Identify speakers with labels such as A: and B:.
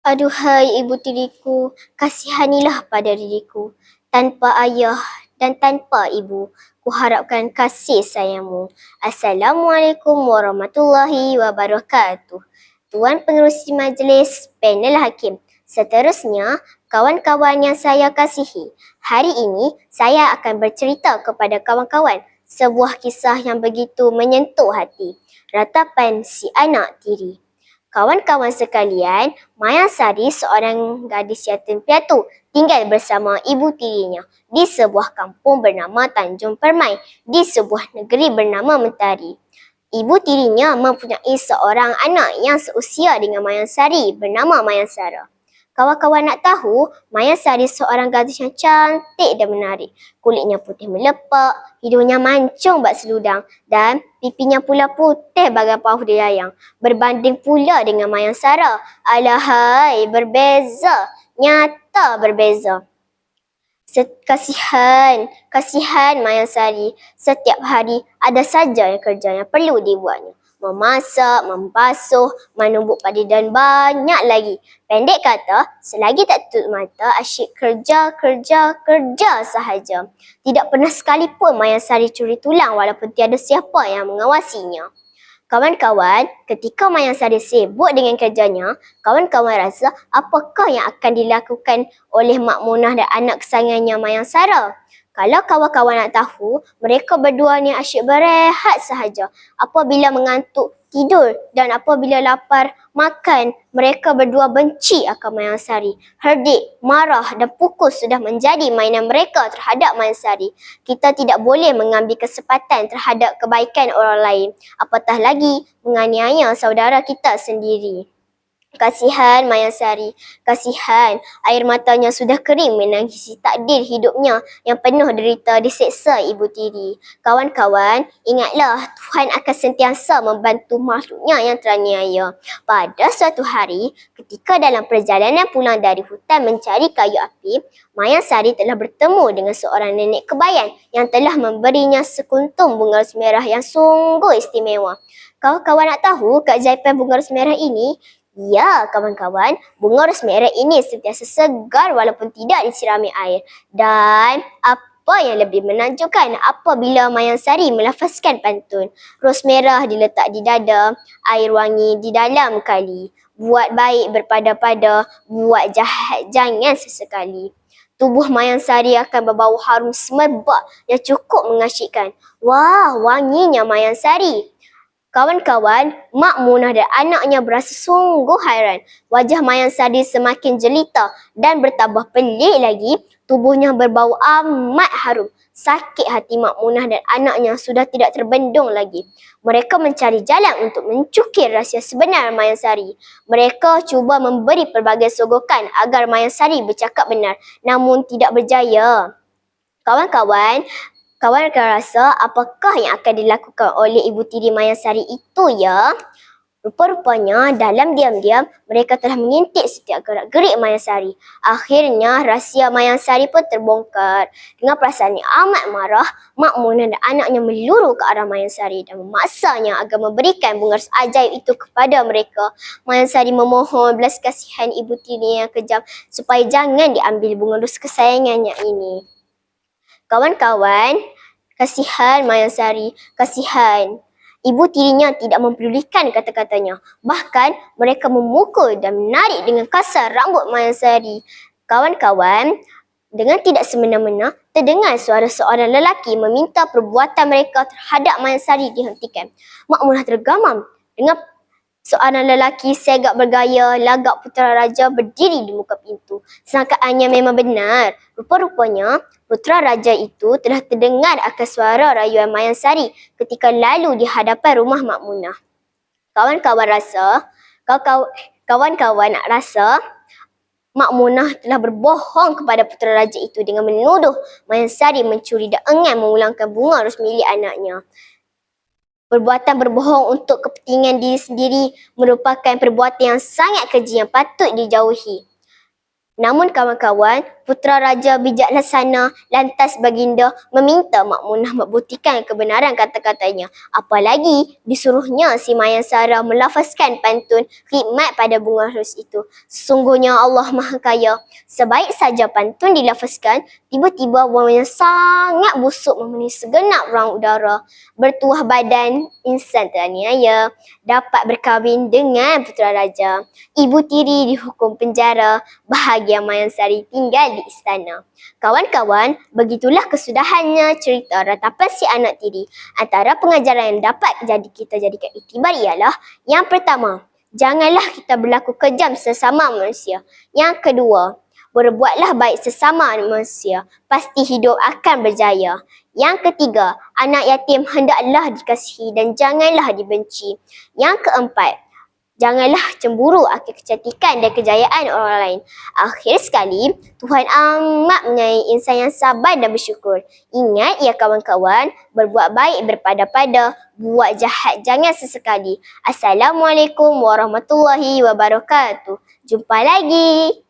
A: Aduhai ibu tiriku, kasihanilah pada diriku. Tanpa ayah dan tanpa ibu, kuharapkan kasih sayangmu. Assalamualaikum warahmatullahi wabarakatuh. Tuan Pengerusi Majlis, panel hakim. Seterusnya, kawan-kawan yang saya kasihi. Hari ini, saya akan bercerita kepada kawan-kawan sebuah kisah yang begitu menyentuh hati. Ratapan si anak tiri. Kawan-kawan sekalian, Mayasari seorang gadis yatim piatu tinggal bersama ibu tirinya di sebuah kampung bernama Tanjung Permai di sebuah negeri bernama Mentari. Ibu tirinya mempunyai seorang anak yang seusia dengan Mayasari bernama Mayasara. Kawan-kawan nak tahu, Mayasari seorang gadis yang cantik dan menarik. Kulitnya putih melepak, hidungnya mancung bak seludang dan pipinya pula putih bagai pauh dilayang. Berbanding pula dengan Mayasara. Alahai, berbeza. Nyata berbeza. Kasihan Mayasari. Setiap hari ada saja kerja yang perlu dibuatnya. Memasak, membasuh, menumbuk padi dan banyak lagi. Pendek kata, selagi tak tutup mata, asyik kerja sahaja. Tidak pernah sekalipun Mayasari curi tulang walaupun tiada siapa yang mengawasinya. Kawan-kawan, ketika Mayasari sibuk dengan kerjanya, kawan-kawan rasa apakah yang akan dilakukan oleh Mak Munah dan anak kesayangannya Mayasara? Kalau kawan-kawan nak tahu, mereka berdua ni asyik berehat sahaja. Apabila mengantuk, tidur dan apabila lapar, makan. Mereka berdua benci akan Mayasari. Herdik, marah dan pukul sudah menjadi mainan mereka terhadap Mayasari. Kita tidak boleh mengambil kesempatan terhadap kebaikan orang lain. Apatah lagi menganiaya saudara kita sendiri. Kasihan Mayasari, kasihan. Air matanya sudah kering menangisi takdir hidupnya yang penuh derita diseksa ibu tiri. Kawan-kawan, ingatlah Tuhan akan sentiasa membantu makhluknya yang teraniaya. Pada suatu hari, ketika dalam perjalanan pulang dari hutan mencari kayu api, Mayasari telah bertemu dengan seorang nenek kebayan yang telah memberinya sekuntum bunga ros merah yang sungguh istimewa. Kawan-kawan nak tahu keajaiban bunga ros merah ini? Ya, kawan-kawan, bunga ros merah ini sentiasa segar walaupun tidak disirami air. Dan apa yang lebih menakjubkan apabila Mayasari melafazkan pantun. Ros merah diletak di dada, air wangi di dalam kali. Buat baik berpada-pada, buat jahat jangan sesekali. Tubuh Mayasari akan berbau harum semerbak yang cukup mengasyikkan. Wah, wanginya Mayasari. Kawan-kawan, Mak Munah dan anaknya berasa sungguh hairan. Wajah Mayasari semakin jelita dan bertambah pelik lagi, tubuhnya berbau amat harum. Sakit hati Mak Munah dan anaknya sudah tidak terbendung lagi. Mereka mencari jalan untuk mencukir rahsia sebenar Mayasari. Mereka cuba memberi pelbagai sogokan agar Mayasari bercakap benar, namun tidak berjaya. Kawan-kawan rasa apakah yang akan dilakukan oleh ibu tiri Mayasari itu ya? Rupa-rupanya dalam diam-diam mereka telah mengintip setiap gerak-gerik Mayasari. Akhirnya rahsia Mayasari pun terbongkar. Dengan perasaan yang amat marah, Mak Munah dan anaknya meluru ke arah Mayasari dan memaksanya agar memberikan bunga ros ajaib itu kepada mereka. Mayasari memohon belas kasihan ibu tiri yang kejam supaya jangan diambil bunga ros kesayangannya ini. Kawan-kawan, kasihan Mayasari, kasihan. Ibu tirinya tidak mempedulikan kata-katanya. Bahkan mereka memukul dan menarik dengan kasar rambut Mayasari. Kawan-kawan, dengan tidak semena-mena, terdengar suara seorang lelaki meminta perbuatan mereka terhadap Mayasari dihentikan. Mak Munah tergamam dengan seorang lelaki segak bergaya lagak putera raja berdiri di muka pintu. Sangkaannya memang benar. Rupa-rupanya putera raja itu telah terdengar akan suara rayuan Mayasari ketika lalu di hadapan rumah Mak Munah. Kawan-kawan rasa Mak Munah telah berbohong kepada putera raja itu dengan menuduh Mayasari mencuri dan enggan memulangkan bunga ros milik anaknya. Perbuatan berbohong untuk kepentingan diri sendiri merupakan perbuatan yang sangat keji yang patut dijauhi. Namun kawan-kawan, Putera raja bijak laksana, lantas baginda meminta Makmunah membuktikan kebenaran kata-katanya. Apalagi disuruhnya si Mayansara melafazkan pantun khidmat pada bunga ros itu. Sesungguhnya Allah Maha Kaya. Sebaik saja pantun dilafazkan, tiba-tiba bau yang sangat busuk memenuhi segenap ruang udara. Bertuah badan insan teraniaya dapat berkahwin dengan putera raja. Ibu tiri dihukum penjara, bahagia Mayansari tinggal di istana. Kawan-kawan, begitulah kesudahannya cerita ratapan si anak tiri. Antara pengajaran yang dapat kita jadikan iktibar ialah yang pertama, janganlah kita berlaku kejam sesama manusia. Yang kedua, berbuatlah baik sesama manusia, pasti hidup akan berjaya. Yang ketiga, anak yatim hendaklah dikasihi dan janganlah dibenci. Yang keempat, janganlah cemburu akan kecantikan dan kejayaan orang lain. Akhir sekali, Tuhan amat menyayangi insan yang sabar dan bersyukur. Ingat ya kawan-kawan, berbuat baik berpada-pada, buat jahat jangan sesekali. Assalamualaikum warahmatullahi wabarakatuh. Jumpa lagi.